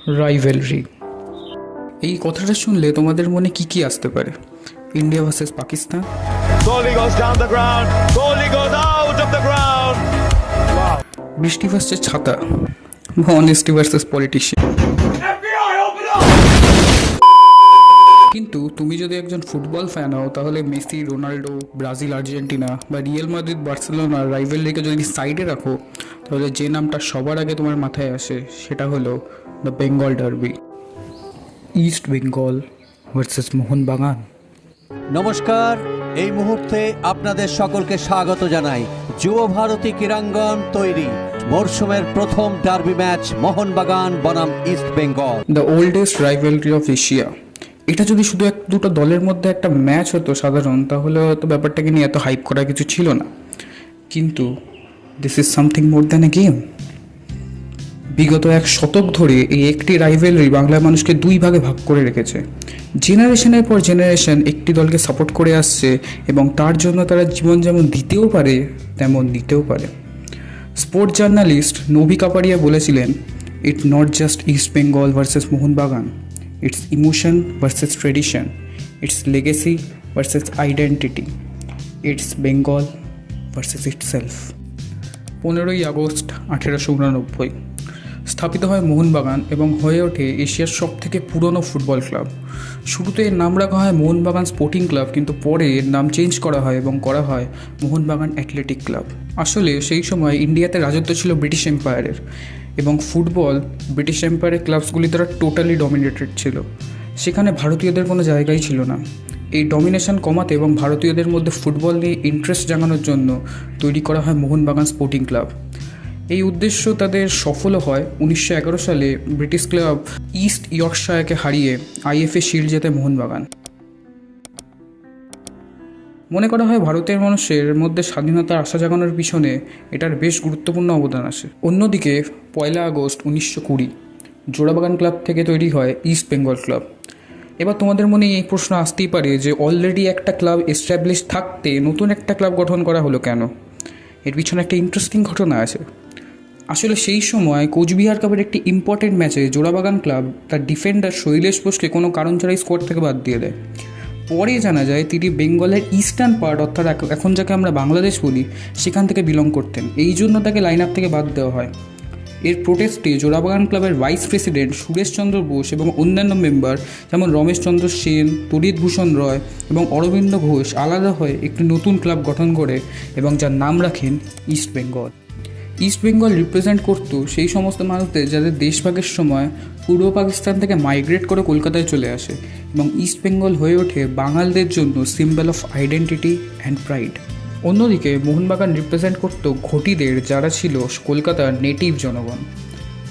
Rivalry, এই কথাটা শুনলে তোমাদের মনে কি কি আসতে পারে? India versus Pakistan, Goalie goes down the ground. Goalie goes out of the ground. বৃষ্টি ভার্সেস ছাতা, বা অনেস্টি ভার্সেস পলিটিশিয়ান। কিন্তু তুমি যদি একজন ফুটবল ফ্যান হও, তাহলে মেসি, রোনাল্ডো, ব্রাজিল, আর্জেন্টিনা বা রিয়েল মাদ্রিদ, বার্সেলোনা রাইভেলরিকে যদি সাইডে রাখো, তাহলে যে নামটা সবার আগে তোমার মাথায় আসে সেটা হলো the Bengal derby, east Bengal versus Mohun Bagan. নমস্কার, এই মুহূর্তে আপনাদের সকলকে স্বাগত জানাই। যুব ভারতী ক্রীড়াঙ্গন তৈরি, মরশুমের প্রথম ডার্বি ম্যাচ মোহনবাগান বনাম east Bengal. The oldest rivalry of Asia. এটা যদি শুধু দুটো দলের মধ্যে একটা ম্যাচ হতো সাধারণ, তাহলে হয়তো ব্যাপারটাকে নিয়ে এত হাইপ করার কিছু ছিল না। কিন্তু this is something more than a game. বিগত এক শতক ধরে এই একটি রাইভেলরি বাংলার মানুষকে দুই ভাগে ভাগ করে রেখেছে। জেনারেশনের পর জেনারেশন একটি দলকে সাপোর্ট করে আসছে এবং তার জন্য তারা জীবন যেমন দিতেও পারে তেমন নিতেও পারে। স্পোর্টস জার্নালিস্ট নবী কাপাড়িয়া বলেছিলেন, it not just East Bengal versus Mohun Bagan, it's emotion versus tradition, it's legacy versus identity, it's Bengal versus itself. 15ই আগস্ট 1889 স্থাপিত হয় মোহনবাগান এবং হয়ে ওঠে এশিয়ার সবথেকে পুরনো ফুটবল ক্লাব। শুরুতে এর নাম রাখা হয় মোহনবাগান স্পোর্টিং ক্লাব, কিন্তু পরে এর নাম চেঞ্জ করা হয় এবং করা হয় মোহনবাগান অ্যাথলেটিক ক্লাব। আসলে সেই সময় ইন্ডিয়াতে রাজত্ব ছিল ব্রিটিশ এম্পায়ারের এবং ফুটবল ব্রিটিশ এম্পায়ারের ক্লাবসগুলি দ্বারা টোটালি ডমিনেটেড ছিল। সেখানে ভারতীয়দের কোনো জায়গাই ছিল না। এই ডমিনেশন কমাতে এবং ভারতীয়দের মধ্যে ফুটবল নিয়ে ইন্টারেস্ট জাগানোর জন্য তৈরি করা হয় মোহনবাগান স্পোর্টিং ক্লাব। এই উদ্দেশ্য তাদের সফলও হয়। 1911 সালে ব্রিটিশ ক্লাব ইস্ট ইয়র্কশায়ারকে হারিয়ে আইএফএ শিল্ড জেতে মোহনবাগান। মনে করা হয় ভারতের মানুষের মধ্যে স্বাধীনতার আশা জাগানোর পিছনে এটার বেশ গুরুত্বপূর্ণ অবদান আছে। অন্যদিকে 1 আগস্ট 1920 জোড়াবাগান ক্লাব থেকে তৈরি হয় ইস্ট বেঙ্গল ক্লাব। এবার তোমাদের মনে এই প্রশ্ন আসতেই পারে যে অলরেডি একটা ক্লাব এস্টাবলিশ থাকতে নতুন একটা ক্লাব গঠন করা হলো কেন? এর পিছনে একটা ইন্টারেস্টিং ঘটনা আছে। আসলে সেই সময় কোচবিহার কাপের একটি ইম্পর্টেন্ট ম্যাচে জোড়াবাগান ক্লাব তার ডিফেন্ডার শৈলেশ বোসকে কোনো কারণ ছাড়াই স্কোয়াড থেকে বাদ দিয়ে দেয়। পরে জানা যায় তিনি বেঙ্গলের ইস্টার্ন পার্ট, অর্থাৎ এখন যাকে আমরা বাংলাদেশ বলি, সেখান থেকে বিলং করতেন। এই জন্য তাকে লাইন আপ থেকে বাদ দেওয়া হয়। এর প্রোটেস্টে জোড়াবাগান ক্লাবের ভাইস প্রেসিডেন্ট সুরেশচন্দ্র বোস এবং অন্যান্য মেম্বার যেমন রমেশচন্দ্র সেন, তড়িৎ ভূষণ রয় এবং অরবিন্দ ঘোষ আলাদা হয়ে একটি নতুন ক্লাব গঠন করে এবং যার নাম রাখেন east Bengal. East Bengal represent করত সেই সমস্ত মানুষদের যাদের দেশভাগের সময় পূর্ব পাকিস্তান থেকে মাইগ্রেট করে কলকাতায় চলে আসে, এবং ইস্ট বেঙ্গল হয়ে ওঠে বাঙালদের জন্য symbol of identity and pride. অন্যদিকে মোহনবাগান রিপ্রেজেন্ট করত ঘটিদের, যারা ছিল কলকাতার নেটিভ জনগণ।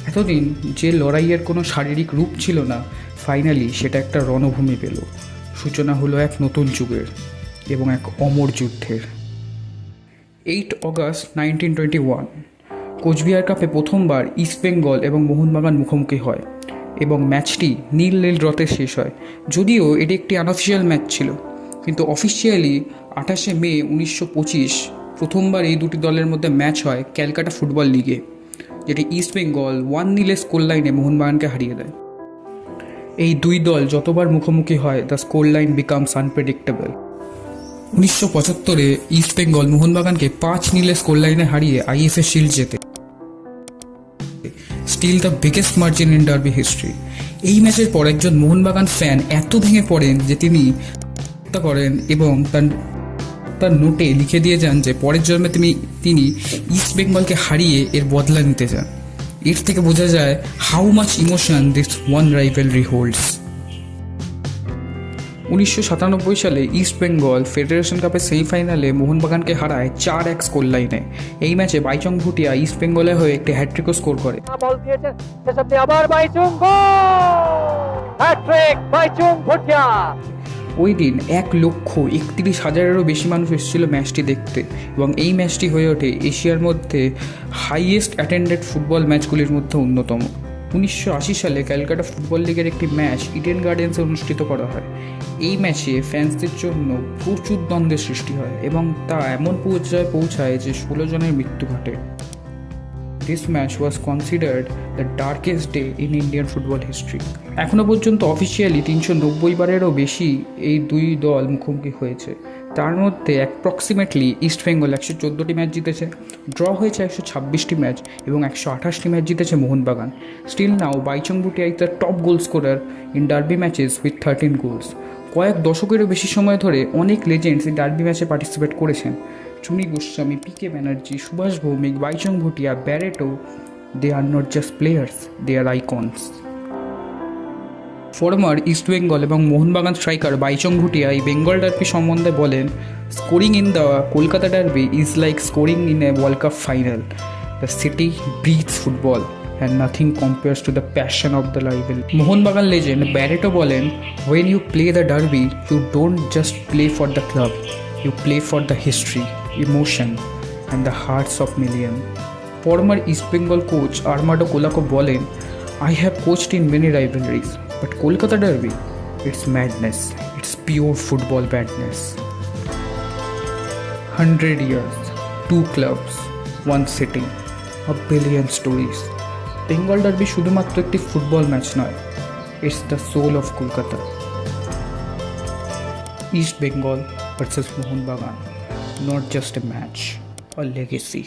এতদিন যে লড়াইয়ের কোনো শারীরিক রূপ ছিল না, ফাইনালি সেটা একটা রণভূমি পেল। সূচনা হলো এক নতুন যুগের এবং এক অমর যুদ্ধের। 8 আগস্ট 1921 কোচবিহার কাপে প্রথমবার ইস্ট বেঙ্গল এবং মোহনবাগান মুখোমুখি হয় এবং ম্যাচটি 0-0 ড্রতে শেষ হয়। যদিও এটি একটি আনঅফিসিয়াল ম্যাচ ছিল, কিন্তু অফিসিয়ালি 28 মে 1925 প্রথমবার এই দুটি দলের মধ্যে ম্যাচ হয় ক্যালকাটা ফুটবল লিগে, যেটি ইস্ট বেঙ্গল 1-0 স্কোর লাইনে মোহনবাগানকে হারিয়ে দেয়। এই দুই দল যতবার মুখোমুখি হয়, the score line becomes unpredictable. 1975 East Bengal মোহনবাগানকে 5-0 স্কোর লাইনে হারিয়ে আইএফএ শিল্ড জেতে, still the biggest margin in derby history. এই ম্যাচের পর একজন মোহনবাগান ফ্যান এত ভেঙে পড়েন যে তিনি হত্যা করেন এবং তার নোটে লিখে দিয়ে যান যে পরের জন্মে তিনি ইস্ট বেঙ্গলকে হারিয়ে এর বদলা নিতে চান। এর থেকে বোঝা যায় how much emotion this one rivalry holds. 1997 সালে ইস্ট বেঙ্গল ফেডারেশন কাপের সেমিফাইনালে মোহনবাগানকে হারায় 4-1 স্কোর লাইনে। এই ম্যাচে বাইচং ভুটিয়া ইস্ট বেঙ্গলের হয়ে একটি হ্যাট্রিকও স্কোর করে। ওই দিন 1,31,000-এরও বেশি মানুষ এসেছিল ম্যাচটি দেখতে, এবং এই ম্যাচটি হয়ে ওঠে এশিয়ার মধ্যে হাইয়েস্ট অ্যাটেন্ডেড ফুটবল ম্যাচগুলির মধ্যে অন্যতম। 1980 সালে ক্যালকাটা ফুটবল লিগের একটি ম্যাচ ইডেন গার্ডেন্সে অনুষ্ঠিত করা হয়। এই ম্যাচে ফ্যান্সদের জন্য প্রচুর দ্বন্দ্বের সৃষ্টি হয় এবং তা এমন পর্যায়ে পৌঁছায় যে 16 জনের মৃত্যু ঘটে। this match was considered the darkest day in Indian football history. এখনও পর্যন্ত অফিসিয়ালি 390 বারেরও বেশি এই দুই দল মুখোমুখি হয়েছে। তার মধ্যে অ্যাপ্রক্সিমেটলি ইস্ট বেঙ্গল 114টি ম্যাচ জিতেছে, ড্র হয়েছে 126টি ম্যাচ এবং 128টি ম্যাচ জিতেছে Mohun Bagan. Still now Baichung Bhutia is the top goal scorer in derby matches with 13 goals. কয়েক দশকেরও বেশি সময় ধরে অনেক লেজেন্ডস এই ডার্বি ম্যাচে পার্টিসিপেট করেছেন। Chuni Goswami, PK Banerjee, Subhash Bhowmick, Baichung Bhutia, Barreto, they are not just players, they are icons. Former East Bengal এবং মোহনবাগান স্ট্রাইকার বাইচং ভুটিয়া এই বেঙ্গল ডার্বি সম্বন্ধে বলেন, scoring in the Kolkata derby is like scoring in a world cup final. The city breathes football and nothing compares to the passion of the rival. Mohun Bagan legend Barreto বলেন, when you play the derby you don't just play for the club, you play for the history, emotion and the hearts of millions. Former East Bengal coach Armando Kolako বলেন, I have coached in many rivalries but Kolkata derby, it's madness, it's pure football madness. 100 years, 2 clubs, 1 city, a billion stories. Bengal derby শুধুমাত্র একটি football match নয়, it's the soul of Kolkata. East Bengal versus Mohun Bagan, not just a match, a legacy.